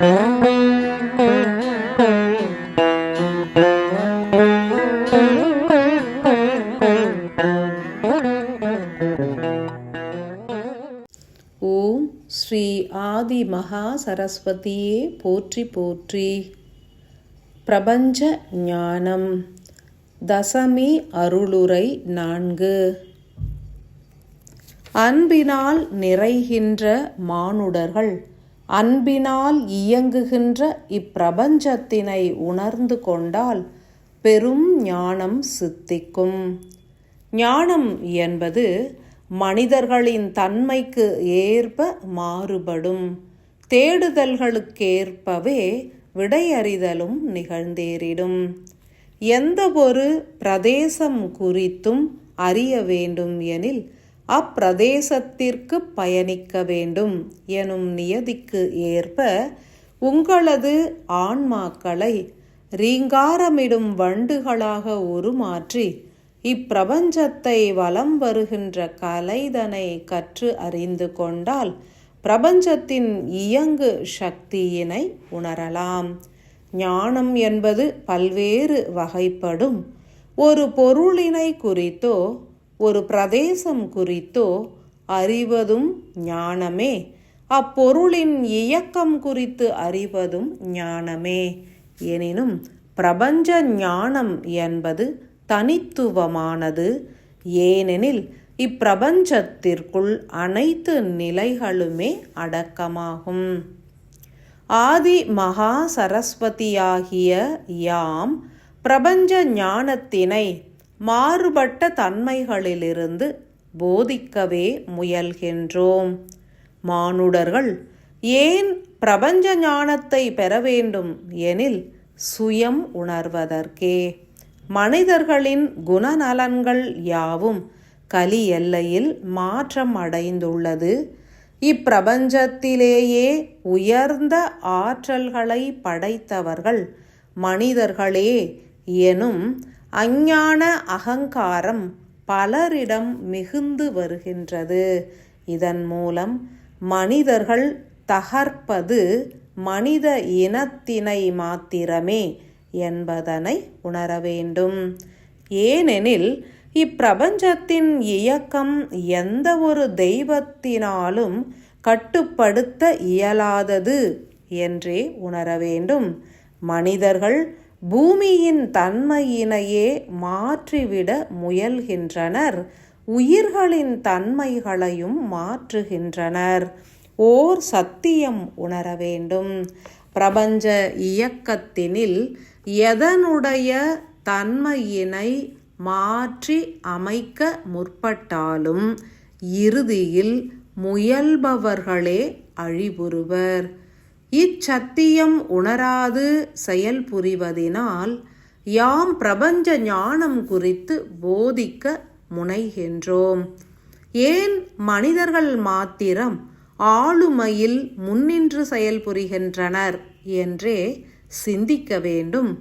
ஓம் ஸ்ரீ ஆதி மகா சரஸ்வதியே போற்றி போற்றி. பிரபஞ்ச ஞானம் தசமி அருளுரை 4. அன்பினால் நிறைகின்ற மானுடர்கள் அன்பினால் இயங்குகின்ற இப்பிரபஞ்சத்தினை உணர்ந்து கொண்டால் பெரும் ஞானம் சித்திக்கும். ஞானம் என்பது மனிதர்களின் தன்மைக்கு ஏற்ப மாறுபடும். தேடுதல்களுக்கேற்பவே விடையறிதலும் நிகழ்ந்தேறிடும். எந்த ஒரு பிரதேசம் குறித்தும் அறிய வேண்டும் எனில் அப்பிரதேசத்திற்கு பயணிக்க வேண்டும் எனும் நியதிக்கு ஏற்ப உங்களது ஆன்மாக்களை ரீங்காரமிடும் வண்டுகளாக உருமாற்றி இப்பிரபஞ்சத்தை வலம் வருகின்ற கலைதனை கற்று அறிந்து கொண்டால் பிரபஞ்சத்தின் இயங்கு சக்தியினை உணரலாம். ஞானம் என்பது பல்வேறு வகைப்படும். ஒரு பொருளினை குறித்தோ ஒரு பிரதேசம் குறித்தோ அறிவதும் ஞானமே. அப்பொருளின் இயக்கம் குறித்து அறிவதும் ஞானமே. எனினும் பிரபஞ்ச ஞானம் என்பது தனித்துவமானது. ஏனெனில் இப்பிரபஞ்சத்திற்குள் அனைத்து நிலைகளுமே அடக்கமாகும். ஆதி மகா சரஸ்வதியாகிய யாம் பிரபஞ்ச ஞானத்தினை மாறுபட்ட தன்மைகளிலிருந்து போதிக்கவே முயல்கின்றோம். மானுடர்கள் ஏன் பிரபஞ்ச ஞானத்தை பெற வேண்டும் எனில் சுயம் உணர்வதற்கே. மனிதர்களின் குணநலன்கள் யாவும் கலி எல்லையில் மாற்றம் அடைந்துள்ளது. இப்பிரபஞ்சத்திலேயே உயர்ந்த ஆற்றல்களை படைத்தவர்கள் மனிதர்களே எனும் அஞ்ஞான அகங்காரம் பலரிடம் மிகுந்து வருகின்றது. இதன் மூலம் மனிதர்கள் தகர்ப்பது மனித இனத்தினை மாத்திரமே என்பதனை உணர வேண்டும். ஏனெனில் இப்பிரபஞ்சத்தின் இயக்கம் எந்த ஒரு தெய்வத்தினாலும் கட்டுப்படுத்த இயலாதது என்றே உணர வேண்டும். மனிதர்கள் பூமியின் தன்மையினையே மாற்றிவிட முயல்கின்றனர். உயிர்களின் தன்மைகளையும் மாற்றுகின்றனர். ஓர் சத்தியம் உணர வேண்டும். பிரபஞ்ச இயக்கத்தினில் எதனுடைய தன்மையினை மாற்றி அமைக்க முற்பட்டாலும் இறுதியில் முயல்பவர்களே அழிவுறுவர். இச்சத்தியம் உணராது செயல்புரிவதினால் யாம் பிரபஞ்ச ஞானம் குறித்து போதிக்க முனைகின்றோம். ஏன் மனிதர்கள் மாத்திரம் ஆளுமையில் முன்னின்று செயல்புரிகின்றனர் என்றே சிந்திக்க வேண்டும்.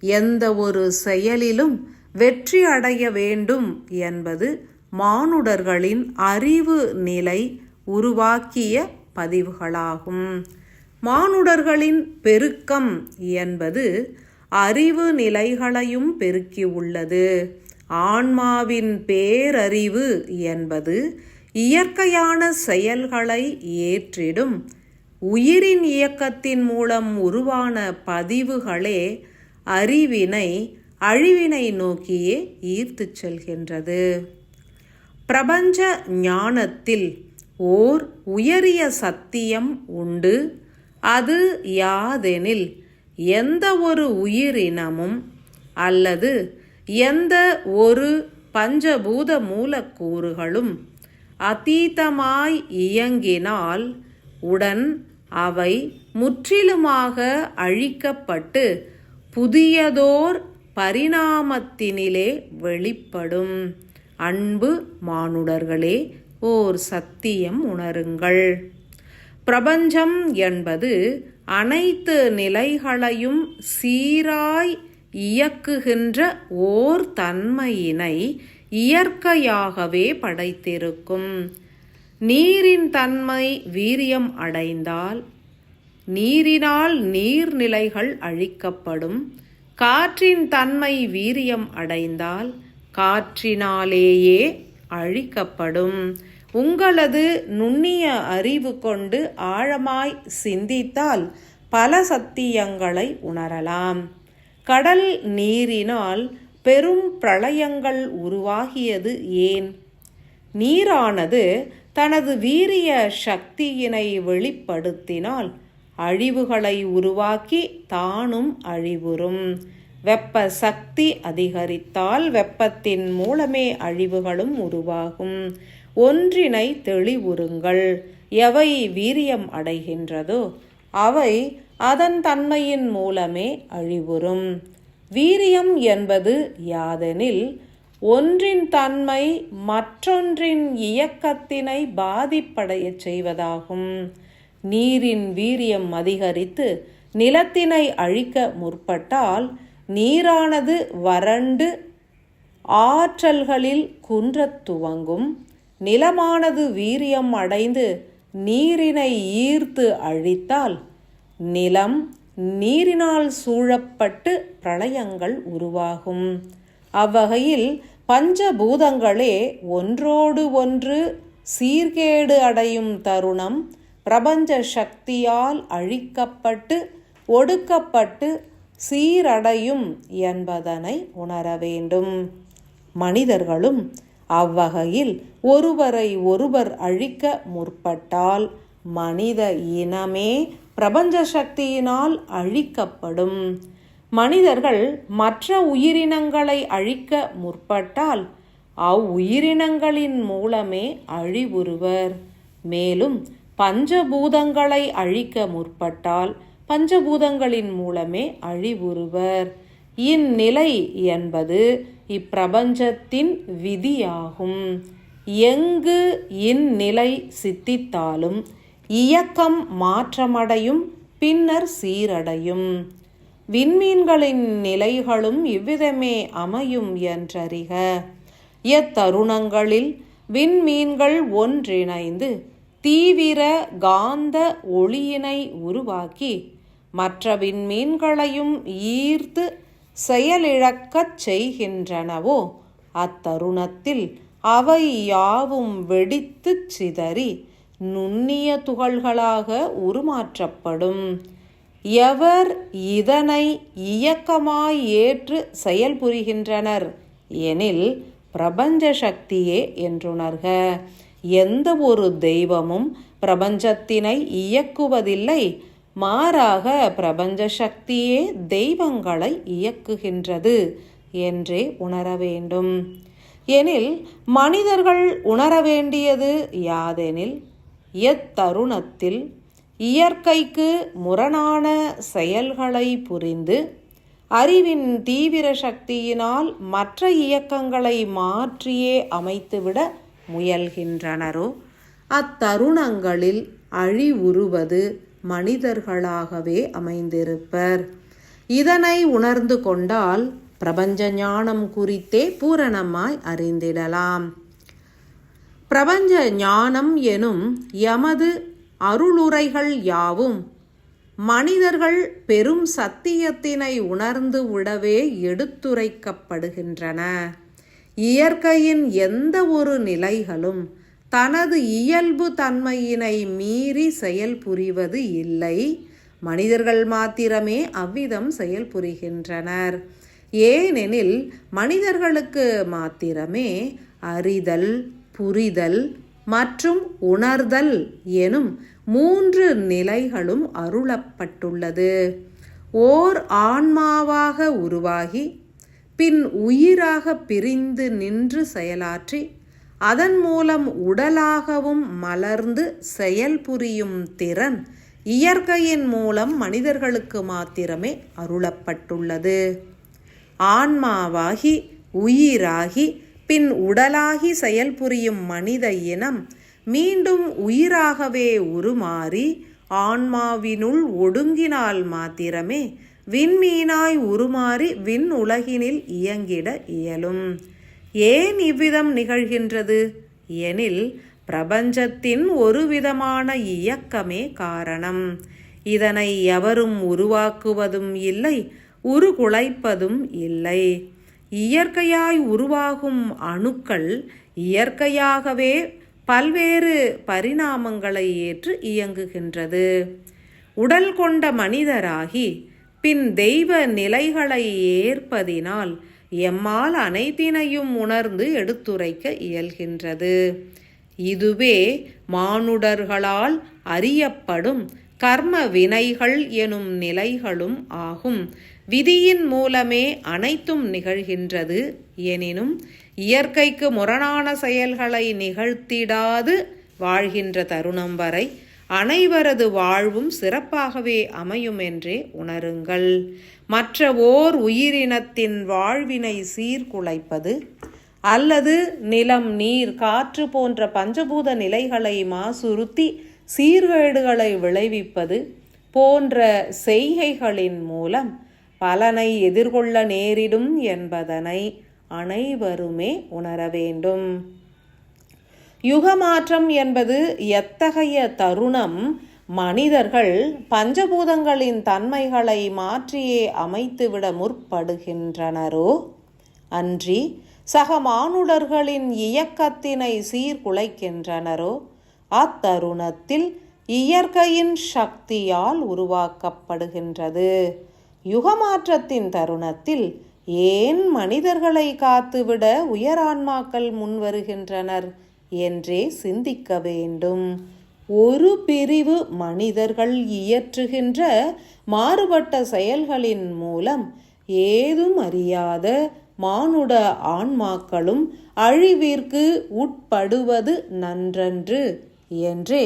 எந்த ஒரு செயலிலும் வெற்றி அடைய வேண்டும் என்பது மானுடர்களின் அறிவு நிலை உருவாக்கிய பதிவுகளாகும். மானுடர்களின் பெருக்கம் என்பது அறிவு நிலைகளையும் பெருக்கியுள்ளது. ஆன்மாவின் பேரறிவு என்பது இயற்கையான செயல்களை ஏற்றிடும். உயிரின் இயக்கத்தின் மூலம் உருவான பதிவுகளே அறிவினை அழிவினை நோக்கியே ஈர்த்து செல்கின்றது. பிரபஞ்ச ஞானத்தில் ஓர் உயரிய சத்தியம் உண்டு. அது யாதெனில் எந்த ஒரு உயிரினமும் அல்லது எந்த ஒரு பஞ்சபூத மூலக்கூறுகளும் அதீதமாய் இயங்கினால் உடன் அவை முற்றிலுமாக அழிக்கப்பட்டு புதியதோர் பரிணாமத்தினிலே வெளிப்படும். அன்பு மானுடர்களே, ஓர் சத்தியம் உணருங்கள். பிரபஞ்சம் என்பது அனைத்து நிலைகளையும் சீராய் இயக்குகின்ற ஓர் தன்மையினை இயற்கையாகவே படைத்திருக்கும். நீரின் தன்மை வீரியம் அடைந்தால் நீரினால் நீர்நிலைகள் அழிக்கப்படும். காற்றின் தன்மை வீரியம் அடைந்தால் காற்றினாலேயே அழிக்கப்படும். உங்களது நுண்ணிய அறிவு கொண்டு ஆழமாய் சிந்தித்தால் பல சத்தியங்களை உணரலாம். கடல் நீரினால் பெரும் பிரளயங்கள் உருவாகியது ஏன்? நீரானது தனது வீரிய சக்தியினை வெளிப்படுத்தினால் அழிவுகளை உருவாக்கி தானும் அழிவுறும். வெப்ப சக்தி அதிகரித்தால் வெப்பத்தின் மூலமே அழிவுகளும் உருவாகும். ஒன்றினை தெளிவுறுங்கள். எவை வீரியம் அடைகின்றதோ அவை அதன் தன்மையின் மூலமே அழிவுறும். வீரியம் என்பது யாதெனில் ஒன்றின் தன்மை மற்றொன்றின் இயக்கத்தினை பாதிப்படைய செய்வதாகும். நீரின் வீரியம் அதிகரித்து நிலத்தினை அழிக்க முற்பட்டால் நீரானது வறண்டு ஆற்றல்களில் குன்றத் துவங்கும். நிலமானது வீரியம் அடைந்து நீரினை ஈர்த்து அழித்தால் நிலம் நீரினால் சூழப்பட்டு பிரளயங்கள் உருவாகும். அவ்வகையில் பஞ்சபூதங்களே ஒன்றோடு ஒன்று சீர்கேடு அடையும் தருணம் பிரபஞ்ச சக்தியால் அழிக்கப்பட்டு ஒடுக்கப்பட்டு சீரடையும் என்பதனை உணர வேண்டும். மனிதர்களும் அவ்வகையில் ஒருவரை ஒருவர் அழிக்க முற்பட்டால் மனித இனமே பிரபஞ்ச சக்தியினால் அழிக்கப்படும். மனிதர்கள் மற்ற உயிரினங்களை அழிக்க முற்பட்டால் அவ்வுயிரினங்களின் மூலமே அழிவுறுவர். மேலும் பஞ்சபூதங்களை அழிக்க முற்பட்டால் பஞ்சபூதங்களின் மூலமே அழிவுறுவர். இந்நிலை என்பது இப்பிரபஞ்சத்தின் விதியாகும். எங்கு இந்நிலை சித்தித்தாலும் இயக்கம் மாற்றமடையும், பின்னர் சீரடையும். விண்மீன்களின் நிலைகளும் இவ்விதமே அமையும் என்றறிக. எத்தருணங்களில் விண்மீன்கள் ஒன்றிணைந்து தீவிர காந்த ஒளியினை உருவாக்கி மற்ற விண்மீன்களையும் ஈர்த்து செயலிழக்கச் செய்கின்றனவோ அத்தருணத்தில் அவை யாவும் வெடித்துச் சிதறி நுண்ணிய துகள்களாக உருமாற்றப்படும். எவர் இதனை இயக்கமாய் ஏற்று செயல்புரிகின்றனர் எனில் பிரபஞ்ச சக்தியே என்றுணர்க. எந்த ஒரு தெய்வமும் பிரபஞ்சத்தினை இயக்குவதில்லை, மாறாக பிரபஞ்ச சக்தியே தெய்வங்களை இயக்குகின்றது என்றே உணர வேண்டும். எனில் மனிதர்கள் உணர வேண்டியது யாதெனில் எத்தருணத்தில் இயற்கைக்கு முரணான செயல்களை புரிந்து அறிவின் தீவிர சக்தியினால் மற்ற இயக்கங்களை மாற்றியே அமைத்துவிட முயல்கின்றனரோ அத்தருணங்களில் அழிவுறுவது மனிதர்களாகவே அமைந்திருப்பர். இதனை உணர்ந்து கொண்டால் பிரபஞ்ச ஞானம் குறித்தே பூரணமாய் அறிந்திடலாம். பிரபஞ்ச ஞானம் எனும் எமது அருளுரைகள் யாவும் மனிதர்கள் பெரும் சத்தியத்தினை உணர்ந்து விடவே எடுத்துரைக்கப்படுகின்றன. இயற்கையின் எந்த ஒரு நிலைகளும் தனது இயல்பு தன்மையினை மீறி செயல்புரிவது இல்லை. மனிதர்கள் மாத்திரமே அவ்விதம் செயல்புரிகின்றனர். ஏனெனில் மனிதர்களுக்கு மாத்திரமே அறிதல், புரிதல் மற்றும் உணர்தல் எனும் 3 நிலைகளும் அருளப்பட்டுள்ளது. ஓர் ஆன்மாவாக உருவாகி பின் உயிராக பிரிந்து நின்று செயலாற்றி அதன் மூலம் உடலாகவும் மலர்ந்து செயல்புரியும் திறன் இயற்கையின் மூலம் மனிதர்களுக்கு மாத்திரமே அருளப்பட்டுள்ளது. ஆன்மாவாகி உயிராகி பின் உடலாகி செயல்புரியும் மனித இனம் மீண்டும் உயிராகவே உருமாறி ஆன்மாவினுள் ஒடுங்கினால் மாத்திரமே விண்மீனாய் உருமாறி விண் உலகினில் இயங்கிட இயலும். ஏன் இவ்விதம் நிகழ்கின்றது எனில் பிரபஞ்சத்தின் ஒரு விதமான இயக்கமே காரணம். இதனை எவரும் உருவாக்குவதும் இல்லை, உருகுலைப்பதும் இல்லை. இயற்கையாய் உருவாகும் அணுக்கள் இயற்கையாகவே பல்வேறு பரிணாமங்களை ஏற்று இயங்குகின்றது. உடல் கொண்ட மனிதராகி பின் தெய்வ நிலைகளை ஏற்பதினால் எம்மால் அனைத்தினையும் உணர்ந்து எடுத்துரைக்க இயல்கின்றது. இதுவே மானுடர்களால் அறியப்படும் கர்ம வினைகள் எனும் நிலைகளும் ஆகும். விதியின் மூலமே அனைத்தும் நிகழ்கின்றது. எனினும் இயற்கைக்கு முரணான செயல்களை நிகழ்த்திடாது வாழ்கின்ற தருணம் வரை அனைவரது வாழ்வும் சிறப்பாகவே அமையும் என்றே உணருங்கள். மற்ற ஓர் உயிரினத்தின் வாழ்வினை சீர்குலைப்பது அல்லது நிலம், நீர், காற்று போன்ற பஞ்சபூத நிலைகளை மாசுறுத்தி சீர்கேடுகளை விளைவிப்பது போன்ற செய்கைகளின் மூலம் பலனை எதிர்கொள்ள நேரிடும் என்பதனை அனைவருமே உணர வேண்டும். யுகமாற்றம் என்பது எத்தகைய தருணம் மனிதர்கள் பஞ்சபூதங்களின் தன்மைகளை மாற்றியே அமைத்துவிட முற்படுகின்றனரோ அன்றி சக மானுடர்களின் இயக்கத்தினை சீர்குலைக்கின்றனரோ அத்தருணத்தில் இயற்கையின் சக்தியால் உருவாக்கப்படுகின்றது. யுகமாற்றத்தின் தருணத்தில் ஏன் மனிதர்களை காத்துவிட உயரான்மாக்கள் முன்வருகின்றனர் என்றே சிந்திக்க வேண்டும். ஒரு பிரிவு மனிதர்கள் இயற்றுகின்ற மாறுபட்ட செயல்களின் மூலம் ஏதும் அறியாத மானுட ஆன்மாக்களும் அழிவிற்கு உட்படுவது நன்றன்று என்றே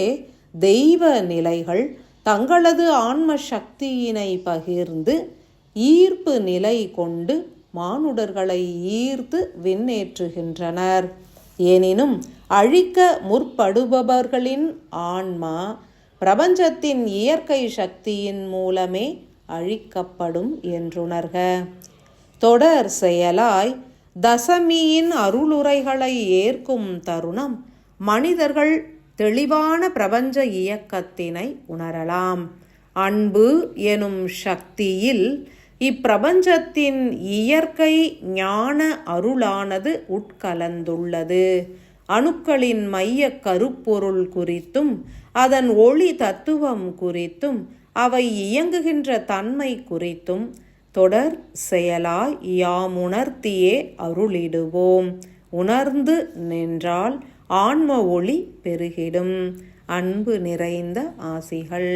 தெய்வ நிலைகள் தங்களது ஆன்ம சக்தியினை பகிர்ந்து ஈர்ப்பு நிலை கொண்டு மானுடர்களை ஈர்த்து விண்ணேற்றுகின்றனர். எனினும் அழிக்க முற்படுபவர்களின் ஆன்மா பிரபஞ்சத்தின் இயற்கை சக்தியின் மூலமே அழிக்கப்படும் என்றுணர்க. தொடர் செயலாய் தசமியின் அருளுரைகளை ஏற்கும் தருணம் மனிதர்கள் தெளிவான பிரபஞ்ச இயக்கத்தினை உணரலாம். அன்பு எனும் சக்தியில் இப்பிரபஞ்சத்தின் இயற்கை ஞான அருளானது உட்கலந்துள்ளது. அணுக்களின் மைய கருப்பொருள் குறித்தும் அதன் ஒளி தத்துவம் குறித்தும் அவை இயங்குகின்ற தன்மை குறித்தும் தொடர் செயலாய் யாமுணர்த்தியே அருளிடுவோம். உணர்ந்து நின்றால் ஆன்ம ஒளி பெருகிடும். அன்பு நிறைந்த ஆசிகள்.